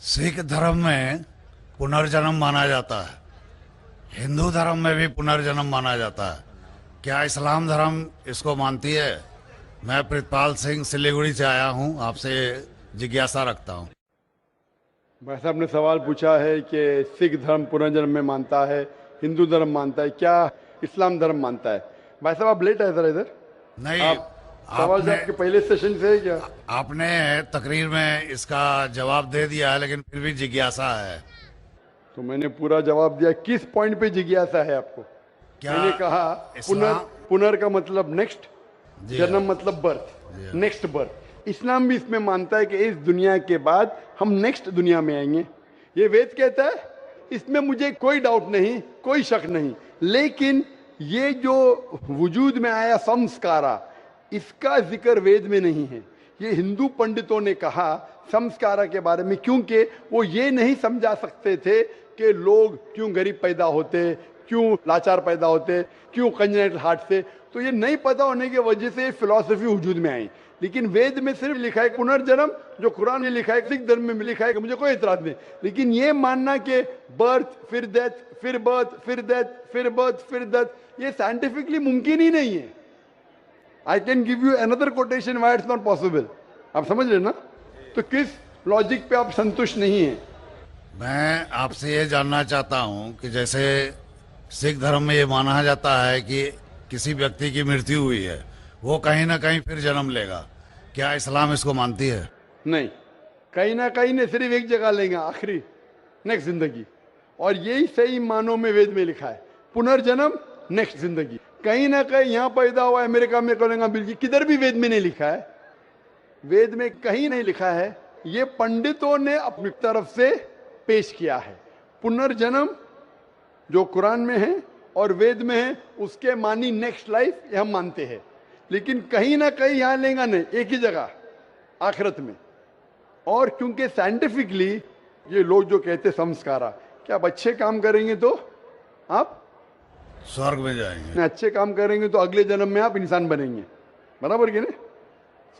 सिख धर्म में पुनर्जन्म माना जाता है, हिंदू धर्म में भी पुनर्जन्म माना जाता है। क्या इस्लाम धर्म इसको मानती है? मैं प्रितपाल सिंह सिलीगुड़ी से आया हूं, आपसे जिज्ञासा रखता हूं। भाई साहब ने सवाल पूछा है कि सिख धर्म पुनर्जन्म में मानता है, हिंदू धर्म मानता है, क्या इस्लाम धर्म मानता है। भाई साहब आप लेट आए सर इधर। नहीं, आप सवाल आपने आपके पहले सेशन से है क्या? आपने तकरीर में इसका जवाब दे दिया है, लेकिन फिर भी जिज्ञासा है। तो मैंने पूरा जवाब दिया। किस पॉइंट पे जिज्ञासा है आपको? क्या मैंने कहा पुनर का मतलब नेक्स्ट, जी जन्म हाँ। मतलब बर्थ, जी हाँ। Next birth. इस्लाम भी इसमें मानता है कि इस दुनिया के बाद हम नेक्स्ट दुनिया में आएंगे। ये वेद कहता है, इसमें मुझे कोई डाउट नहीं, कोई शक नहीं। लेकिन ये जो वजूद में आया संस्कारा, इसका जिक्र वेद में नहीं है। ये हिंदू पंडितों ने कहा संस्कारा के बारे में, क्योंकि वो ये नहीं समझा सकते थे कि लोग क्यों गरीब पैदा होते, क्यों लाचार पैदा होते, क्यों कंजेनिटल हार्ट से। तो ये नहीं पता होने की वजह से फिलॉसफी वजूद में आई। लेकिन वेद में सिर्फ लिखा है पुनर्जन्म, जो कुरान में लिखा है, सिख धर्म में लिखा है, कि मुझे कोई एतराज नहीं। लेकिन ये मानना कि बर्थ फिर डेथ, फिर बर्थ फिर डेथ, फिर बर्थ फिर डेथ, ये साइंटिफिकली मुमकिन ही नहीं है। I can give you another quotation why it's not possible. आप समझ रहे ना? तो किस लॉजिक पे आप संतुष्ट नहीं है? मैं आपसे ये जानना चाहता हूं कि जैसे सिख धर्म में ये माना जाता है कि किसी व्यक्ति की मृत्यु हुई है, वो कहीं ना कहीं फिर जन्म लेगा। क्या इस्लाम इसको मानती है? नहीं, कहीं ना कहीं ने सिर्फ एक जगह लेंगे, आखिरी, नेक्स्ट जिंदगी। और यही सही मानों में वेद में लिखा है, पुनर्जन्म नेक्स्ट जिंदगी। कहीं ना कहीं यहां पैदा हुआ, अमेरिका में करेंगे बिल्कुल, किधर भी वेद में नहीं लिखा है। वेद में कहीं नहीं लिखा है। ये पंडितों ने अपनी तरफ से पेश किया है। पुनर्जन्म जो कुरान में है और वेद में है, उसके मानी नेक्स्ट लाइफ, ये हम मानते हैं। लेकिन कहीं ना कहीं यहां लेंगे नहीं, एक ही जगह, आखिरत में। और क्योंकि साइंटिफिकली ये लोग जो कहते संस्कारा, क्या आप अच्छे काम करेंगे तो आप स्वर्ग में जाएंगे, अच्छे काम करेंगे तो अगले जन्म में आप इंसान बनेंगे, बराबर कि नहीं?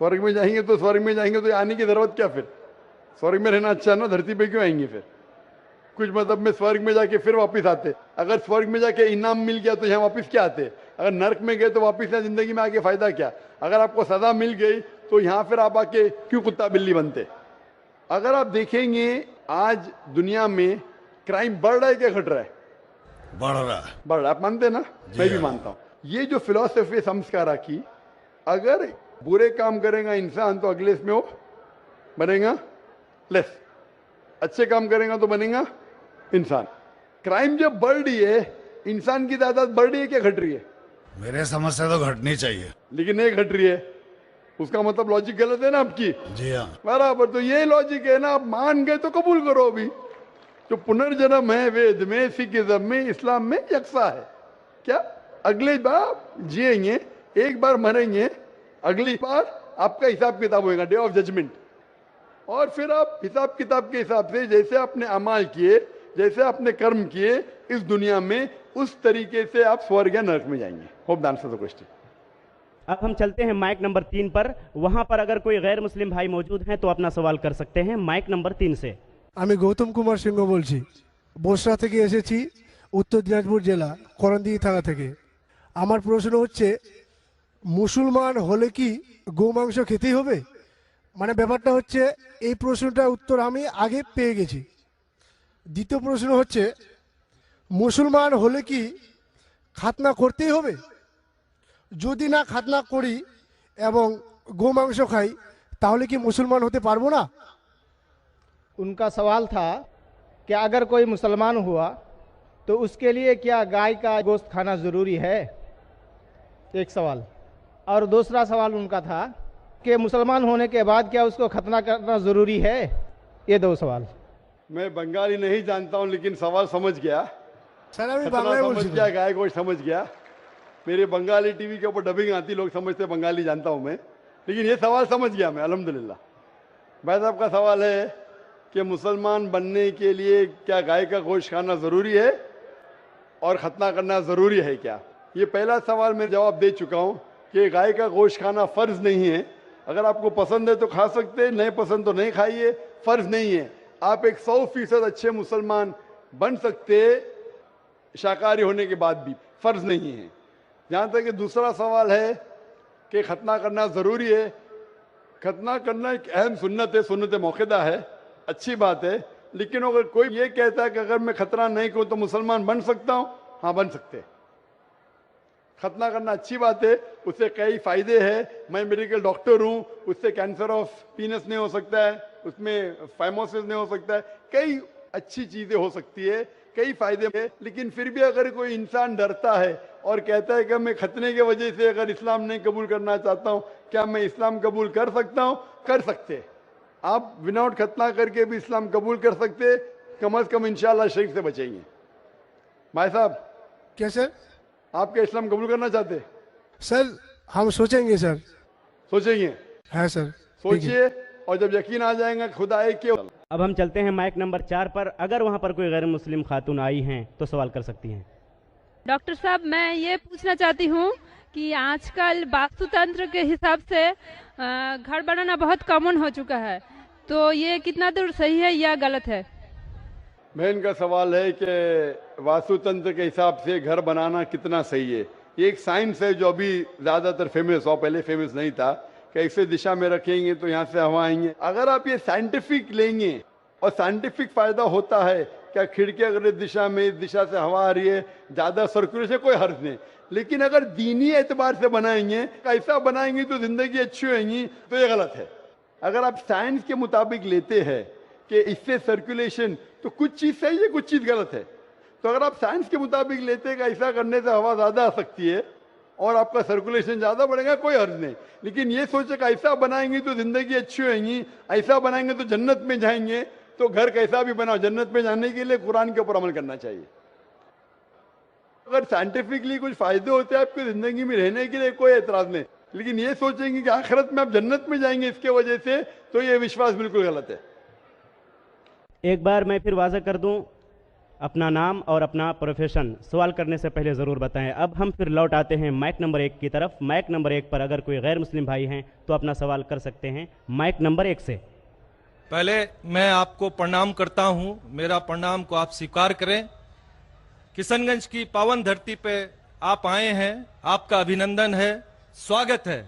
स्वर्ग में जाएंगे तो स्वर्ग में जाएंगे तो आने की जरूरत क्या फिर? स्वर्ग में रहना अच्छा ना, धरती पे क्यों आएंगे फिर? कुछ मतलब में स्वर्ग में जाके फिर वापस आते। अगर स्वर्ग में जाके इनाम मिल गया तो यहाँ वापस क्या आते? अगर नर्क में गए तो वापस यहाँ जिंदगी में आके फायदा क्या? अगर आपको सजा मिल गई तो यहाँ फिर आप आके क्यों कुत्ता बिल्ली बनते? अगर आप देखेंगे आज दुनिया में क्राइम बढ़ रहा है क्या घट रहा है? बढ़ रहा है। बढ़ रहा है, आप मानते ना? मैं भी मानता हूँ। ये जो फिलोसफी संस्कारा की, अगर बुरे काम करेगा इंसान तो अगले इसमें वो बनेगा लेस, अच्छे काम करेगा तो बनेगा इंसान। क्राइम जब बढ़ रही है, इंसान की तादाद बढ़ रही है क्या घट रही है? मेरे समझ से तो घटनी चाहिए, लेकिन नहीं घट रही है। उसका मतलब लॉजिक गलत है ना आपकी? जी हाँ। बराबर, तो ये लॉजिक है ना। आप मान गए तो कबूल करो। अभी जो पुनर्जन्म है वेद में, सिखिज्म में, इस्लाम में यकसा है। क्या अगले बार जिएंगे, एक बार मरेंगे, अगली बार आपका हिसाब किताब होगा, डे ऑफ जजमेंट। और फिर आप हिसाब किताब के हिसाब से जैसे आपने अमाल किए, जैसे आपने कर्म किए इस दुनिया में, उस तरीके से आप स्वर्ग या नरक में जाएंगे। Hope the answer the question. अब हम चलते हैं माइक नंबर 3 पर। वहां पर अगर कोई गैर मुस्लिम भाई मौजूद हैं तो अपना सवाल कर सकते हैं। माइक नंबर 3 से। আমি গৌতম কুমার সিংহ বলছি, বসরা থেকে এসেছি, উত্তর দিনাজপুর জেলা করণদিঘি থানা থেকে। আমার প্রশ্ন হচ্ছে, মুসলমান হলে কি গোমাংস খেতেই হবে? মানে ব্যাপারটা হচ্ছে, এই প্রশ্নটার উত্তর আমি আগে পেয়ে গেছি। দ্বিতীয় প্রশ্ন হচ্ছে, মুসলমান হলে কি খাতনা করতেই হবে? যদি না খাতনা করি এবং গোমাংস খাই, তাহলে কি মুসলমান হতে পারবো না? उनका सवाल था कि अगर कोई मुसलमान हुआ तो उसके लिए क्या गाय का गोश्त खाना ज़रूरी है, एक सवाल। और दूसरा सवाल उनका था कि मुसलमान होने के बाद क्या उसको खतना करना ज़रूरी है। ये दो सवाल। मैं बंगाली नहीं जानता हूं, लेकिन सवाल समझ गया। স্যার আমি खतना বাংলায় समझ বলছি। गया, गाय गोश्त समझ गया। मेरे बंगाली टीवी के ऊपर डबिंग आती, लोग समझते बंगाली जानता हूं मैं, लेकिन ये सवाल समझ गया मैं, अल्हम्दुलिल्लाह। भाई साहब का सवाल है कि मुसलमान बनने के लिए क्या गाय का गोश्त खाना जरूरी है और खतना करना जरूरी है क्या? ये पहला सवाल मैं जवाब दे चुका हूं कि गाय का गोश्त खाना फर्ज नहीं है। अगर आपको पसंद है तो खा सकते हैं, नहीं पसंद तो नहीं खाइए, फर्ज नहीं है। आप एक 100% अच्छे मुसलमान बन सकते शाकाहारी होने के बाद भी, फर्ज नहीं है। जहां तक कि दूसरा सवाल है कि खतना करना जरूरी है, खतना करना एक अहम सुन्नत है, सुन्नत मौक़िदा है, अच्छी बात है। लेकिन अगर कोई ये कहता है कि अगर मैं खतना नहीं करूं तो मुसलमान बन सकता हूं, हाँ बन सकते हैं। खतना करना अच्छी बात है, उससे कई फायदे हैं। मैं मेडिकल डॉक्टर हूं, उससे कैंसर ऑफ पीनस नहीं हो सकता है, उसमें फाइमोसिस नहीं हो सकता है, कई अच्छी चीजें हो सकती है, कई फायदे हैं। लेकिन फिर भी अगर कोई इंसान डरता है और कहता है कि मैं खतने की वजह से अगर इस्लाम नहीं कबूल करना चाहता हूं, क्या मैं इस्लाम कबूल कर सकता हूं? कर सकते। आप विदाउट खतना करके भी इस्लाम कबूल कर सकते, कम से कम इंशाअल्लाह शिर्क से बचेंगे। भाई साहब, क्या सर? आप क्या इस्लाम कबूल करना चाहते? सर हम सोचेंगे सर। सोचेंगे? है सर। सोचिए, और जब यकीन आ जाएगा खुदा एक के। अब हम चलते हैं माइक नंबर 4 पर। अगर वहां पर कोई गैर मुस्लिम खातून आई हैं तो सवाल कर सकती हैं। डॉक्टर साहब, मैं ये पूछना चाहती हूँ कि आजकल वास्तुतंत्र के हिसाब से घर बनाना बहुत कॉमन हो चुका है, तो ये कितना दूर सही है या गलत है? बहन का सवाल है कि वास्तुतंत्र के हिसाब से घर बनाना कितना सही है। ये एक साइंस है जो अभी ज्यादातर फेमस हो, पहले फेमस नहीं था। कैसे दिशा में रखेंगे तो यहाँ से हवा आएंगे। अगर आप ये साइंटिफिक लेंगे और साइंटिफिक फायदा होता है, क्या खिड़की अगर इस दिशा में, इस दिशा से हवा आ रही है, ज्यादा सर्कुलेशन, कोई हर्ज नहीं। लेकिन अगर दीनी एतबार से बनाएंगे, ऐसा बनाएंगे तो जिंदगी अच्छी होगी, तो ये गलत है। अगर आप साइंस के मुताबिक लेते हैं कि इससे सर्कुलेशन, तो कुछ चीज सही है, कुछ चीज गलत है। तो अगर आप साइंस के मुताबिक लेते हैं कि ऐसा करने से हवा ज्यादा आ सकती है और आपका सर्कुलेशन ज्यादा बढ़ेगा, कोई हर्ज नहीं। लेकिन ये सोचे कि ऐसा बनाएंगे तो जिंदगी अच्छी होगी, ऐसा बनाएंगे तो जन्नत में जाएंगे, तो घर कैसा भी बनाओ, जन्नत में जाने के लिए कुरान के ऊपर अमल करना चाहिए। अगर साइंटिफिकली कुछ फायदे होते हैं आपकी जिंदगी में रहने के लिए, कोई एतराज नहीं। लेकिन ये सोचेंगे कि आखिरत में आप जन्नत में जाएंगे इसके वजह से, तो ये विश्वास बिल्कुल गलत है। एक बार मैं फिर वाज़ह कर दूं, अपना नाम और अपना प्रोफेशन सवाल करने से पहले ज़रूर बताएं। अब हम फिर लौट आते हैं माइक नंबर 1 की तरफ। माइक नंबर 1 पर अगर कोई गैर मुस्लिम भाई हैं तो अपना सवाल कर सकते हैं माइक नंबर 1 से। पहले मैं आपको प्रणाम करता हूं, मेरा प्रणाम को आप स्वीकार करें। किशनगंज की पावन धरती पे आप आए हैं, आपका अभिनंदन है, स्वागत है।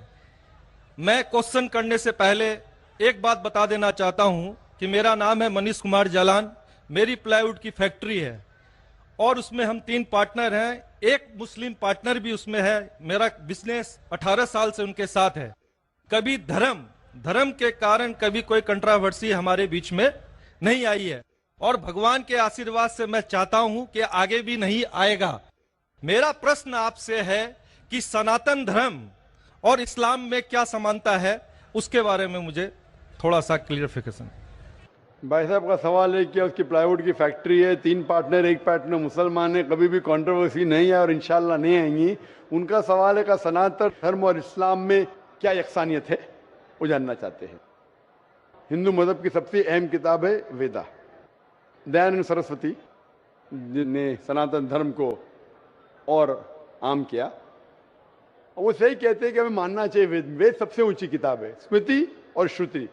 मैं क्वेश्चन करने से पहले एक बात बता देना चाहता हूं कि मेरा नाम है मनीष कुमार जालान, मेरी प्लाईवुड की फैक्ट्री है और उसमें हम 3 पार्टनर हैं, एक मुस्लिम पार्टनर भी उसमें है। मेरा बिजनेस 18 साल से उनके साथ है। कभी धर्म के कारण कभी कोई कंट्रावर्सी हमारे बीच में नहीं आई है और भगवान के आशीर्वाद से मैं चाहता हूं कि आगे भी नहीं आएगा। मेरा प्रश्न आपसे है कि सनातन धर्म और इस्लाम में क्या समानता है, उसके बारे में मुझे थोड़ा सा क्लियरिफिकेशन। भाई साहब का सवाल है कि उसकी प्लाईवुड की फैक्ट्री है, 3 पार्टनर, एक पार्टनर मुसलमान है, कभी भी कंट्रोवर्सी नहीं है और इंशाल्लाह नहीं आएंगी। उनका सवाल है कि सनातन धर्म और इस्लाम में क्या यकसानियत है, वो जानना चाहते हैं। हिंदू मजहब की सबसे अहम किताब है वेदा। दयानंद सरस्वती ने सनातन धर्म को और आम किया, और वो सही कहते हैं कि हमें मानना चाहिए वेद। वेद सबसे ऊंची किताब है। स्मृति और श्रुति,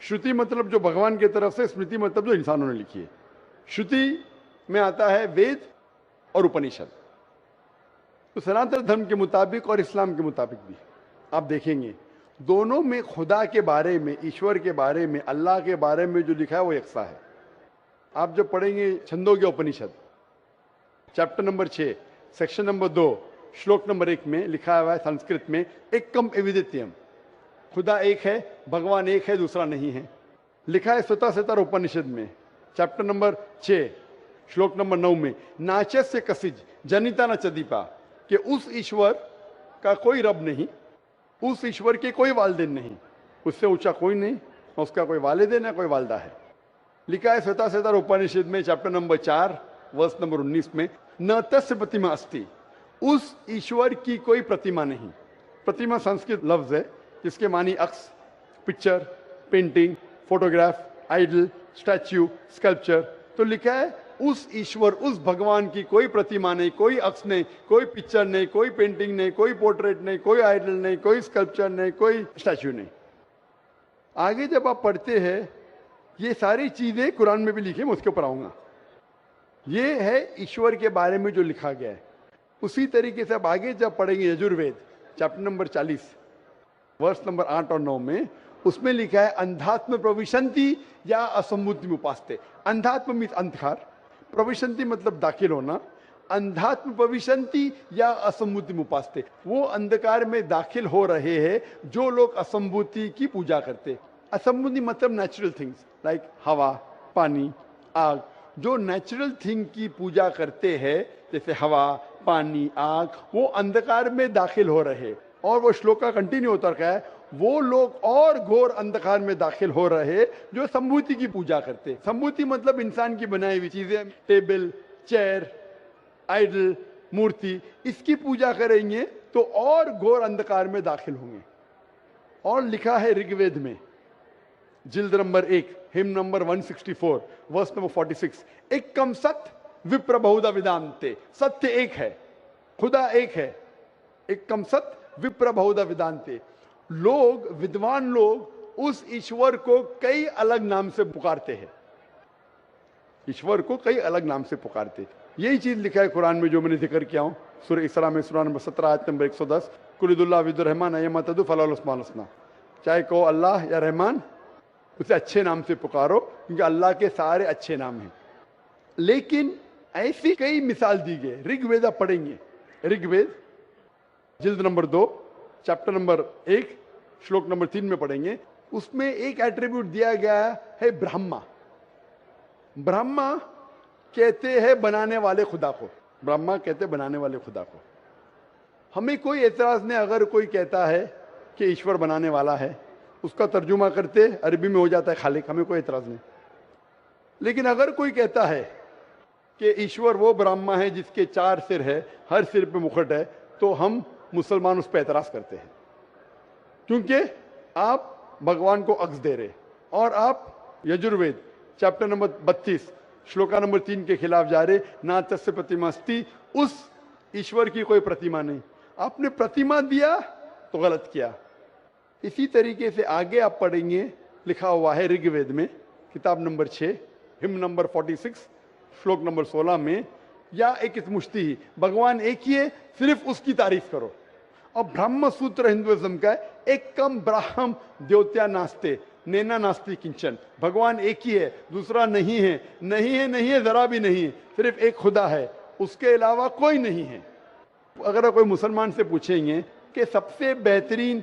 श्रुति मतलब जो भगवान की तरफ से, स्मृति मतलब जो इंसानों ने लिखी है। श्रुति में आता है वेद और उपनिषद। तो सनातन धर्म के मुताबिक और इस्लाम के मुताबिक भी आप देखेंगे, दोनों में खुदा के बारे में, ईश्वर के बारे में, अल्लाह के बारे में जो लिखा है वो यकसा है। आप जब पढ़ेंगे छंदोग्य उपनिषद चैप्टर नंबर 6 सेक्शन नंबर 2 श्लोक नंबर 1 में लिखा हुआ है संस्कृत में, एकम एविदित्यम, खुदा एक है, भगवान एक है, दूसरा नहीं है। लिखा है स्वतः उपनिषद में चैप्टर नंबर 6 श्लोक नंबर 9 में, नाचस्य कसिज जनिता न चदीपा, कि उस ईश्वर का कोई रब नहीं, उस ईश्वर के कोई वालिदैन नहीं, उससे ऊंचा कोई नहीं, उसका कोई वालिदैन है, कोई वालदा है। लिखा है स्वतः उपनिषद में चैप्टर नंबर 4 वर्स नंबर 19 में, न तस्य प्रतिमा अस्ति, उस ईश्वर की कोई प्रतिमा नहीं। प्रतिमा संस्कृत लफ्ज है जिसके मानी अक्स, picture, painting, photograph, idol, statue, sculpture. तो लिखा है उस ईश्वर, उस भगवान की कोई प्रतिमा नहीं, कोई अक्स नहीं, कोई पिक्चर नहीं, कोई पेंटिंग नहीं, कोई पोर्ट्रेट नहीं, कोई आइडल नहीं, कोई स्कल्पचर नहीं, कोई स्टैच्यू नहीं। आगे जब आप पढ़ते हैं ये सारी चीजें कुरान में भी लिखी, मैं उसके ऊपर आऊंगा। ये है ईश्वर के बारे में जो लिखा गया है। उसी तरीके से अब आगे जब पढ़ेंगे यजुर्वेद चैप्टर नंबर 40 वर्ष नंबर 8 और 9 में, उसमें लिखा है अंधात्म प्रविशंति या असम्मुति उपास्ते। अंधात्म मीन्स अंधकार, प्रविशंति मतलब दाखिल होना, अंधात्म प्रविशंति या असम्मुति उपास्ते, वो अंधकार में दाखिल हो रहे हैं जो लोग असम्भूति की पूजा करते। असम्भूति मतलब नेचुरल थिंग्स लाइक हवा, पानी, आग, जो नेचुरल थिंग की पूजा करते हैं जैसे हवा, पानी, आग, वो अंधकार में दाखिल हो रहे। और वो श्लोक का कंटिन्यू होता है, वो लोग और घोर अंधकार में दाखिल हो रहे जो संभूति की पूजा करते। संभूति मतलब इंसान की बनाई हुई चीजें, टेबल, चेयर, आइडल, मूर्ति, इसकी पूजा करेंगे तो और घोर अंधकार में दाखिल होंगे। और लिखा है ऋग्वेद में जिल्द number 1 hymn number 164 verse number 46, एकम सत विप्र बहुधा विदांते। सत्य एक है, खुदा एक है, एकम सत विप्र बहुधा विदांते। लोग, विद्वान लोग उस ईश्वर को कई अलग नाम से पुकारते हैं, ईश्वर को कई अलग नाम से पुकारते। यही चीज लिखा है कुरान में जो मैंने जिक्र किया हूं, सूरह इसरा में सूरह नंबर 17 आयत नंबर 110, कुलिदुल्लाह विदुर्रहमान अयमतदु फलाल उस्मान हसना। चाहे कहो अल्लाह या रहमान, उसे अच्छे नाम से पुकारो क्योंकि अल्लाह के सारे अच्छे नाम हैं। लेकिन ऐसी कई मिसाल दी गई। ऋग्वेद आप पढ़ेंगे, ऋग्वेद जिल्द नंबर 2 चैप्टर नंबर 1 श्लोक नंबर 3 में पढ़ेंगे। उसमें एक एट्रीब्यूट दिया गया है ब्रह्मा। ब्रह्मा कहते हैं बनाने वाले खुदा को, ब्रह्मा कहते हैं बनाने वाले खुदा को। हमें कोई एतराज नहीं अगर कोई कहता है कि ईश्वर बनाने वाला है, उसका तर्जुमा करते अरबी में हो जाता है खालिक, हमें कोई एतराज नहीं। लेकिन अगर कोई कहता है कि ईश्वर वो ब्रह्मा है जिसके 4 सिर है, हर सिर पे मुकुट है, तो हम मुसलमान उस पर एतराज करते हैं क्योंकि आप भगवान को अक्स दे रहे। और आप Yajurveda chapter number 32 shloka number 3 के खिलाफ जा रहे, ना तस्य प्रतिमास्ति, उस ईश्वर की कोई प्रतिमा नहीं। आपने प्रतिमा दिया तो गलत किया। इसी तरीके से आगे आप पढ़ेंगे, लिखा हुआ है ऋग्वेद में किताब नंबर 6 हिम नंबर 46 श्लोक नंबर 16 में, या एक मुश्ती ही, भगवान एक ही है, सिर्फ उसकी तारीफ करो। और ब्रह्म सूत्र हिंदुइज्म का है, एक कम ब्राह्म द्योत्या नास्ते नैना नास्ति किंचन। भगवान एक ही है, दूसरा नहीं है, नहीं है, नहीं है, जरा भी नहीं है, सिर्फ एक खुदा है, उसके अलावा कोई नहीं है। अगर कोई मुसलमान से पूछेंगे कि सबसे बेहतरीन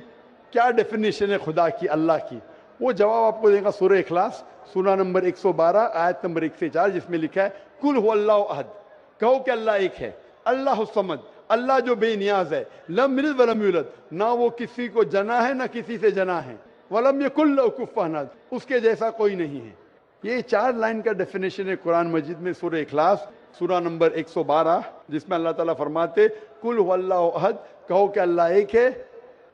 क्या डेफिनेशन है खुदा की, अल्लाह की, वो जवाब आपको देगा सूरह इखलास सूरा नंबर 112 आयत नंबर 1 से 4, जिसमें लिखा है कुल हुवल्लाहु अहद, कहो कि अल्लाह एक है, अल्लाह समद, अल्लाह जो बेनियाज है, लम यलिद वलम यूलद, ना वो किसी को जना है ना किसी से जना है, वलम यकुल लहू कुफुवन अहद, उसके जैसा कोई नहीं है। ये 4 लाइन का डेफिनेशन है कुरान मजीद में सूरह इखलास सूरा नंबर 112, जिसमें अल्लाह ताला फरमाते कुल हुवल्लाहु अहद, कहो कि अल्लाह एक है,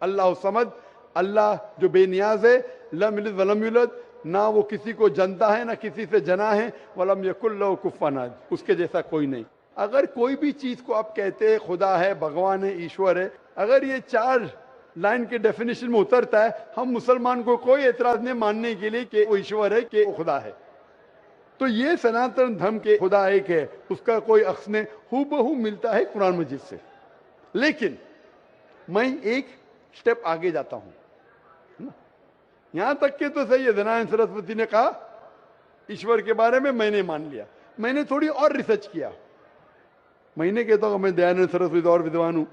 अल्लाह समद, अल्लाह जो बेनियाज है, लम यलिद वलम यूलद, ना वो किसी को जनता है ना किसी से जना है, वलम यकुल लहू कुफुवन अहद, उसके जैसा कोई नहीं। अगर कोई भी चीज को आप कहते हैं खुदा है, भगवान है, ईश्वर है, अगर ये 4 लाइन के डेफिनेशन में उतरता है, हम मुसलमान को कोई एतराज नहीं मानने के लिए कि वो ईश्वर है, कि वो खुदा है। तो ये सनातन धर्म के खुदा एक है, उसका कोई अक्स नहीं, हूबहू मिलता है कुरान मजीद से। लेकिन मैं एक स्टेप आगे जाता हूं, यहां तक के तो सही है, दयानंद सरस्वती ने कहा ईश्वर के बारे में, मैंने मान लिया। मैंने थोड़ी और रिसर्च किया, मैंने कहता हूं मैं दयानंद सरस्वती और विद्वान हूं,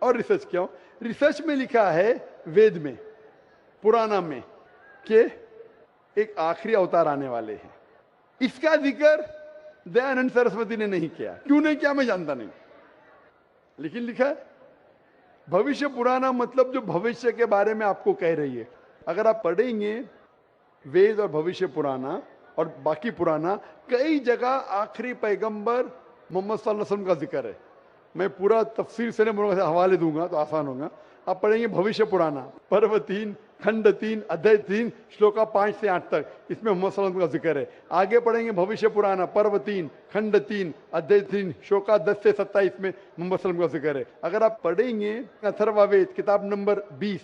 और रिसर्च किया। रिसर्च में लिखा है वेद में, पुराना में, कि एक आखिरी अवतार आने वाले हैं। इसका जिक्र दयानंद सरस्वती ने नहीं किया, क्यों नहीं किया मैं जानता नहीं, लेकिन लिखा है भविष्य पुराना, मतलब जो भविष्य के बारे में आपको कह रही है। अगर आप पढ़ेंगे वेद और भविष्य पुराना और बाकी पुराना, कई जगह आखिरी पैगंबर मोहम्मद सल्लल्लाहु अलैहि वसल्लम का जिक्र है। मैं पूरा तफसीर से नहीं बोलूंगा, हवाले दूंगा तो आसान होगा। आप पढ़ेंगे भविष्य पुराना पर्व 3 खंड 3 अध्याय 3 श्लोका 5 से 8 तक, इसमें मोहम्मद सल्लल्लाहु अलैहि वसल्लम का जिक्र है। आगे पढ़ेंगे भविष्य पुराना पर्व 3 खंड 3 अध्याय 3 श्लोका 10 से 27 में मोहम्मद सल्लल्लाहु अलैहि वसल्लम का जिक्र है। अगर आप पढ़ेंगे अथर्ववेद किताब नंबर 20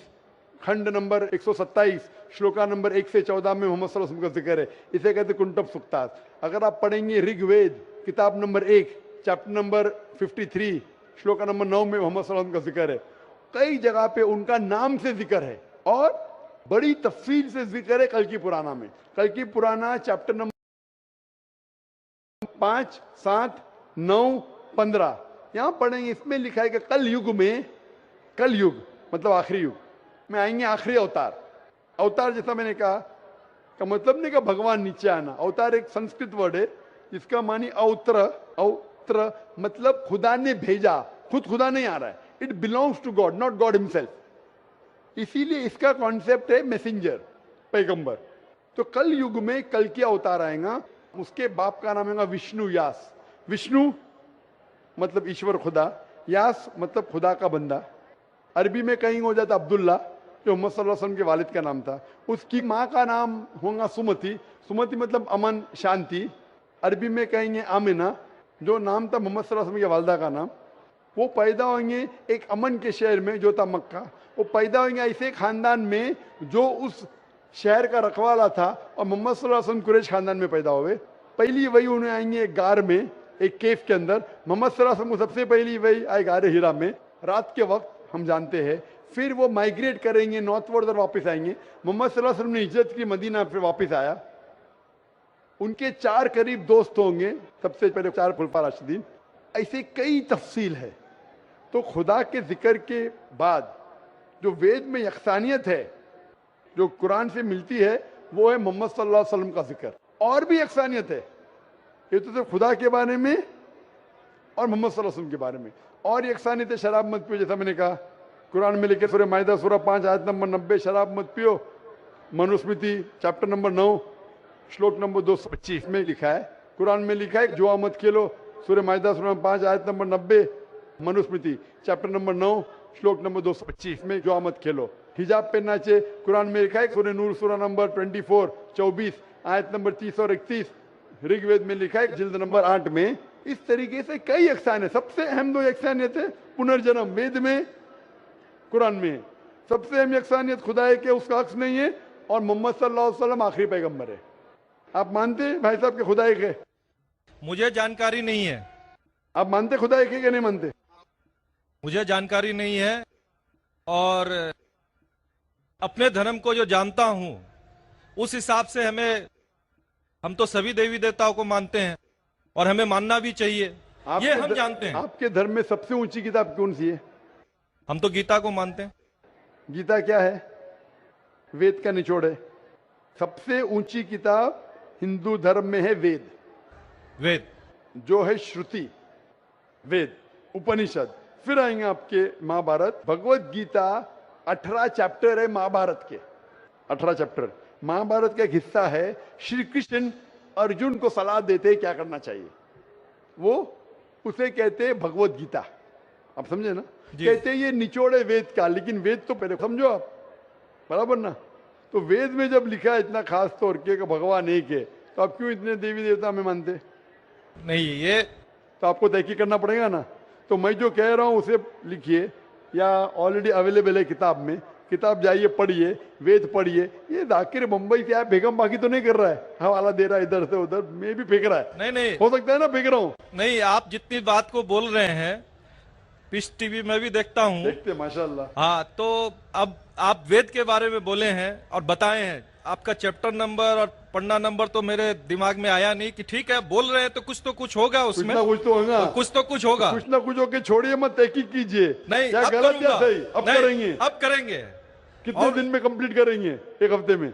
खंड नंबर 127 श्लोका नंबर 1 से 14 में मोहम्मद सल्लल्लाहु अलैहि वसल्लम का जिक्र है। इसे कहते कुंटब सुक्तात। अगर आप पढ़ेंगे ऋग्वेद किताब number 1 chapter number 53 shloka number 9 में मोहम्मद सल्लल्लाहु अलैहि वसल्लम का जिक्र है। कई जगह पे उनका नाम से जिक्र है और बड़ी तफसील से जिक्र है कल की पुराना में। कल की पुराना चैप्टर नंबर 5, 7, 9, 15 यहां पढ़ेंगे। इसमें लिखा है कि कल युग में, कल युग मतलब आखिरी युग में आएंगे आखिरी अवतार। अवतार जैसा मैंने कहा का मतलब नहीं कि भगवान नीचे आना। अवतार एक संस्कृत वर्ड है जिसका मानी अवत्र। अवत्र मतलब खुदा ने भेजा, खुद खुदा नहीं आ रहा है। It belongs to God, not God himself. इसीलिए इसका कॉन्सेप्ट है मैसेंजर, पैगंबर। तो कल युग में कल की अवतार आएगा। उसके बाप का नाम है विष्णु यास। विष्णु मतलब ईश्वर खुदा, यास मतलब खुदा का बंदा। अरबी में कहीं हो जाता अब्दुल्ला जो मोहम्मद सल्लल्लाहु अलैहि वसल्लम के वालिद का नाम था। उसकी माँ का नाम होगा सुमति। सुमति मतलब अमन, शांति। अरबी में कहेंगे आमिना जो नाम था मोहम्मद सल्लल्लाहु अलैहि वसल्लम के वालिदा का नाम। वो पैदा होंगे एक अमन के शहर में जो था मक्का। वो पैदा होंगे ऐसे खानदान में जो उस शहर का रखवाला था और मोहम्मद सल्लल्लाहु अलैहि वसल्लम कुरैश खानदान में पैदा हुए। पहली वही उन्हें आएंगे एक गार में, एक केव के अंदर। मोहम्मद सल्लल्लाहु अलैहि वसल्लम को सबसे पहली वही आए गार हिरा में रात के वक्त, हम जानते हैं। फिर वो माइग्रेट करेंगे नॉर्थवर्ड और वापस आएंगे। मोहम्मद सल्लल्लाहु अलैहि वसल्लम ने हिजरत की, मदीना फिर वापस आया। उनके 4 करीब दोस्त होंगे, सबसे पहले 4 खुलफा राशिदीन। ऐसे कई तफसील है। तो खुदा के जिक्र के बाद जो वेद में यकसानियत है जो कुरान से मिलती है वो है मोहम्मद सल्लल्लाहु अलैहि वसल्लम का जिक्र। और भी यकसानियत है, ये तो सिर्फ खुदा के बारे में और मोहम्मद सल्लल्लाहु अलैहि वसल्लम के बारे में। और यकसानियत है शराब मत पियो, जैसा मैंने कहा कुरान में लिखे सूरह माइदा सूरह 5 आयत नंबर 90 शराब मत पियो। मनुस्मृति चैप्टर नंबर 9 श्लोक नंबर 225 में लिखा है। कुरान में लिखा है जुआ मत खेलो, सूरह माइदा सूरह 5 आयत नंबर 90। मनुस्मृति चैप्टर नंबर 9 श्लोक नंबर 225 में जुआ मत खेलो। हिजाब पहनना चाहिए, कुरान में लिखा है सूरह नूर सूरह नंबर 24 आयत नंबर 30 और 31। ऋग्वेद में लिखा है जिल्द नंबर 8 में। इस तरीके से कई यकसान है। सबसे अहम 2 यकसानियत है पुनर्जन्म, वेद में कुरान में। सबसे अहम यकसानियत खुदा है कि उसका अक्स नहीं है और मोहम्मद सल्लल्लाहु अलैहि वसल्लम आखिरी पैगंबर है। आप मानते हैं भाई साहब के खुदा एक है? मुझे जानकारी नहीं है। आप मानते खुदा एक है कि नहीं मानते? मुझे जानकारी नहीं है और अपने धर्म को जो जानता हूं उस हिसाब से हम तो सभी देवी देवताओं को मानते हैं और हमें मानना भी चाहिए, ये हम जानते हैं। आपके धर्म में सबसे ऊंची किताब कौन सी है? हम तो गीता को मानते हैं। गीता क्या है? वेद का निचोड़ है। सबसे ऊंची किताब हिंदू धर्म में है वेद। वेद जो है श्रुति, वेद, उपनिषद। फिर आएंगे आपके महाभारत। भगवत गीता 18 चैप्टर है महाभारत के, 18 चैप्टर। महाभारत का एक हिस्सा है। श्री कृष्ण अर्जुन को सलाह देते हैं क्या करना चाहिए, वो उसे कहते हैं भगवत गीता। आप समझे ना? कहते हैं ये निचोड़ है वेद का, लेकिन वेद तो पहले समझो आप, बराबर ना? तो वेद में जब लिखा है इतना खास तौर के भगवान एक है, तो आप क्यों इतने देवी देवता में मानते नहीं? ये तो आपको तहकीक करना पड़ेगा ना। तो मैं जो कह रहा हूं उसे लिखिए या ऑलरेडी अवेलेबल है किताब में। किताब जाइए पढ़िए, वेद पढ़िए। ये जाकिर मुंबई से आया बेगम बाकी तो नहीं कर रहा है, हवाला दे रहा है इधर से उधर, मैं भी फेंक रहा है। नहीं नहीं हो सकता है ना फेंक रहा हूं। नहीं, आप जितनी बात को बोल रहे हैं पीस टीवी में भी देखता हूं। देखते माशाल्लाह। हाँ, तो अब आप वेद के बारे में बोले हैं और बताए हैं। आपका चैप्टर नंबर और पन्ना नंबर तो मेरे दिमाग में आया नहीं कि ठीक है बोल रहे हैं तो कुछ होगा उसमें। कुछ तो होगा, कुछ तो कुछ होगा, कुछ ना कुछ होके छोड़िए मत, तहकीक कीजिए। नहीं, क्या अब गलत या करूंगा। सही? अब नहीं, करेंगे। अब करेंगे। कितने दिन में कंप्लीट करेंगे? 1 हफ्ते में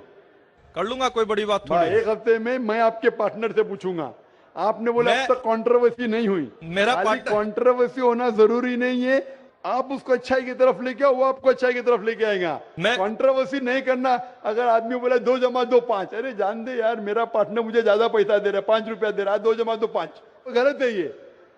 कर लूंगा, कोई बड़ी बात थोड़ी। 1 हफ्ते में मैं आपके पार्टनर से पूछूंगा। आपने बोला अब तक कंट्रोवर्सी नहीं हुई। मेरा पार्टनर कंट्रोवर्सी होना जरूरी नहीं है। आप उसको अच्छाई की तरफ लेके आओ, वो आपको अच्छाई की तरफ लेके आएगा। कंट्रोवर्सी नहीं करना। अगर आदमी बोला 2 जमा 2 5, अरे जान दे यार, मेरा पार्टनर मुझे ज्यादा पैसा दे रहा है, 5 रुपया दे रहा है, 2 जमा 2 5, गलत है ये।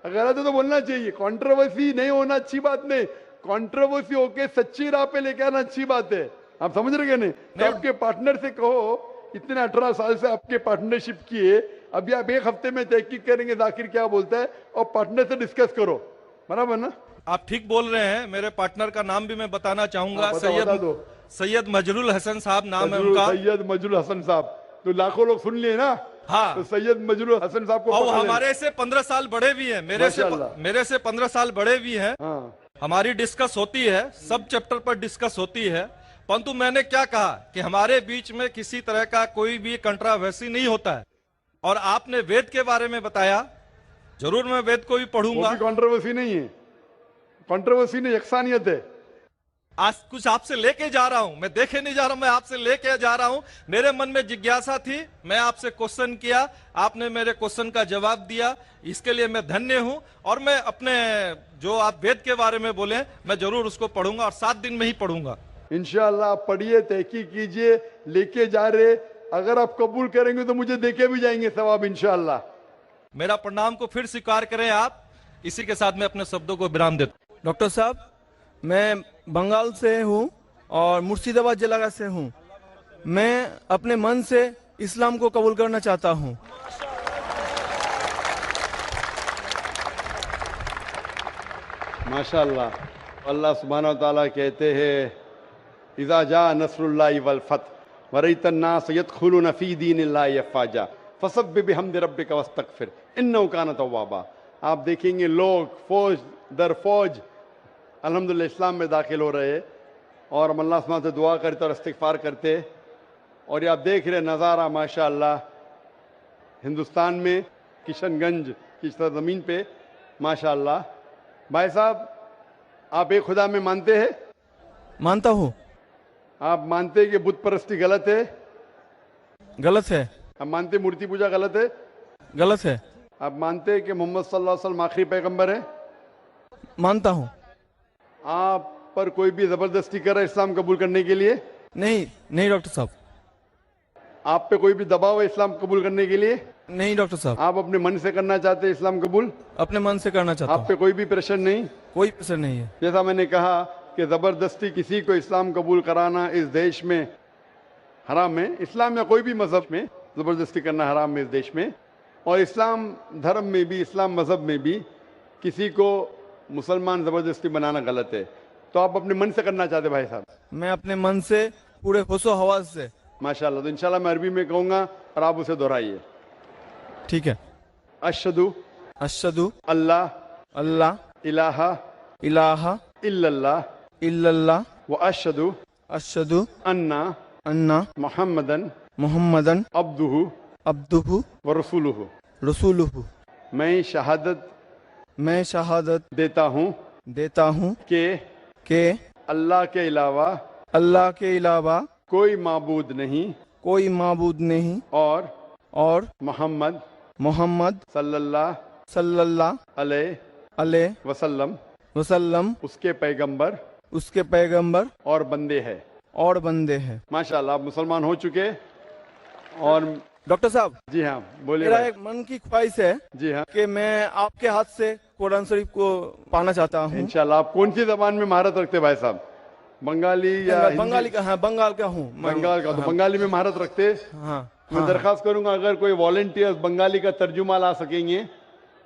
गलत है तो बोलना चाहिए। कंट्रोवर्सी नहीं होना अच्छी बात नहीं, कंट्रोवर्सी होके सच्ची राह पे लेके आना अच्छी बात है। आप समझ रहे नहीं? तो आपके पार्टनर से कहो, इतने 18 साल से आपके पार्टनरशिप किए, अभी आप 1 हफ्ते में तहकीक करेंगे जाकिर क्या बोलता है और पार्टनर से डिस्कस करो, बराबर ना? आप ठीक बोल रहे हैं। मेरे पार्टनर का नाम भी मैं बताना चाहूंगा। बता दो। सैयद मजरुल हसन साहब नाम है मजरूर उनका। सैयद मजरूर हसन साहब, तो लाखों लोग सुन लिए ना। हाँ। तो सैयद मजरूर हसन साहब को और पकड़ लेना। हमारे से 15 साल बड़े भी हैं, माशाल्लाह। मेरे से 15 साल बड़े भी हैं। हाँ, हमारी डिस्कस होती है, सब चैप्टर पर डिस्कस होती है, परंतु मैंने क्या कहा कि हमारे बीच में किसी तरह का कोई भी कंट्रोवर्सी नहीं होता है। और आपने वेद के बारे में बताया, जरूर मैं वेद को भी वो पढ़ूंगा। भी कंट्रोवर्सी नहीं है, कंट्रोवर्सी नहीं, यकसानियत है। आज कुछ आपसे लेके जा रहा हूं, मैं देखे नहीं जा रहा हूं, मैं आपसे लेके जा रहा हूं। मेरे मन में जिज्ञासा थी, मैं आपसे क्वेश्चन किया, आपने मेरे क्वेश्चन का जवाब दिया, इसके लिए मैं धन्य हूं। और मैं अपने जो आप वेद के बारे में बोले, मैं जरूर उसको पढ़ूंगा और 7 दिन में ही पढ़ूंगा। इंशाअल्लाह आप पढ़िए, तहकीक कीजिए, लेके जा रहे, अगर आप कबूल करेंगे तो मुझे देके भी जाएंगे सवाब इंशाअल्लाह। मेरा प्रणाम को फिर स्वीकार करें आप। इसी के साथ मैं अपने शब्दों को विराम देता हूं। डॉक्टर साहब, मैं बंगाल से हूँ और मुर्शिदाबाद जिला से हूँ। मैं अपने मन से इस्लाम को कबूल करना चाहता हूँ। माशाअल्लाह, अल्लाह सुब्हानहू व तआला कहते हैं, इज़ा जा नस्रुल्लाहि वल फतह वरअयतन नास यदखुलूना फी दीनिल्लाहि अफ़वाजा फसब्बिह बिहम्दि रब्बिका वस्तगफिर इन्नहु कान तव्वाबा। आप देखेंगे लोग फौज दर फौज अल्हम्दुलिल्लाह इस्लाम में दाखिल हो रहे हैं और हम अल्लाह सुब्हानहू से दुआ करते और इस्तिग़फ़ार करते। और ये आप देख रहे नज़ारा माशाअल्लाह हिंदुस्तान में किशनगंज की सरजमीन पे माशाअल्लाह। भाई साहब, आप एक खुदा में मानते हैं? मानता हूँ। आप मानते हैं कि बुत परस्ती गलत है? गलत है। आप मानते हैं मूर्ति पूजा गलत है? गलत है। आप मानते हैं कि मोहम्मद सल्लल्लाहु अलैहि वसल्लम आखिरी पैगंबर है? मानता हूँ। आप पर कोई भी जबरदस्ती कर रहा है इस्लाम कबूल करने के लिए? नहीं, नहीं डॉक्टर साहब। आप पे कोई भी दबाव है इस्लाम कबूल करने के लिए? नहीं डॉक्टर साहब। आप अपने मन से करना चाहते हैं इस्लाम कबूल? अपने मन से करना चाहता आप हूँ। पे कोई भी प्रेशर नहीं? कोई प्रेशर नहीं है। जैसा मैंने कहा कि जबरदस्ती किसी को इस्लाम कबूल कराना इस देश में हराम है। इस्लाम या कोई भी मजहब में जबरदस्ती करना हराम है इस देश में। और इस्लाम धर्म में भी, इस्लाम मजहब में भी किसी को मुसलमान जबरदस्ती बनाना गलत है। तो आप अपने मन से करना चाहते भाई साहब? मैं अपने मन से पूरे होशो हवास से। माशाल्लाह। तो इंशाल्लाह मैं अरबी में कहूँगा और आप उसे दोहराइए। ठीक है। अशहदु अशहदु अल्लाह अल्लाह इलाहा इलाहा इल्लल्लाह इल्लल्लाह व अशहदु अशहदु अन्ना अन्ना मुहम्मदन मुहम्मदन अब्दुहु अब्दुहु व रसूलुहु। रसूलुहु। मैं शहादत देता हूँ कि अल्लाह के अलावा कोई माबूद नहीं और मोहम्मद सल्लल्लाहु अलैहि वसल्लम उसके पैगंबर और बंदे हैं। माशाल्लाह, आप मुसलमान हो चुके। और डॉक्टर साहब, जी हाँ, बोलिए मेरा भाई। एक मन की ख्वाहिश है जी हाँ, कि मैं आपके हाथ से कुरान शरीफ को पाना चाहता हूँ। इंशाल्लाह। आप कौन सी जबान में महारत रखते हैं भाई साहब? बंगाली या हिंदी? बंगाली का। हाँ, बंगाल का हूँ। बंगाल का। तो बंगाली में महारत रखते हैं? हाँ। मैं दरखास्त करूंगा अगर कोई वॉलंटियर्स बंगाली का तर्जुमा ला सकेंगे,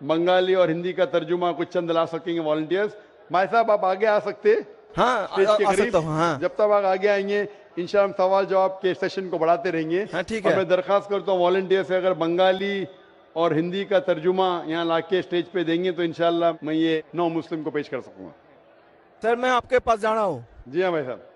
बंगाली और हिंदी का तर्जुमा कुछ चंद ला सकेंगे वॉलंटियर्स। भाई साहब, आप आगे आ सकते हैं हाँ, स्टेज के आ करीब। सकता हूँ। हाँ। जब तक आप आगे आएंगे इंशाल्लाह हम सवाल जवाब के सेशन को बढ़ाते रहेंगे। हाँ, ठीक और है। मैं दरखास्त करता हूँ वॉलंटियर से, अगर बंगाली और हिंदी का तर्जुमा यहाँ लाके स्टेज पे देंगे तो इंशाल्लाह मैं ये नौ मुस्लिम को पेश कर सकूंगा। सर, मैं आपके पास जा रहा हूँ। जी हाँ भाई साहब।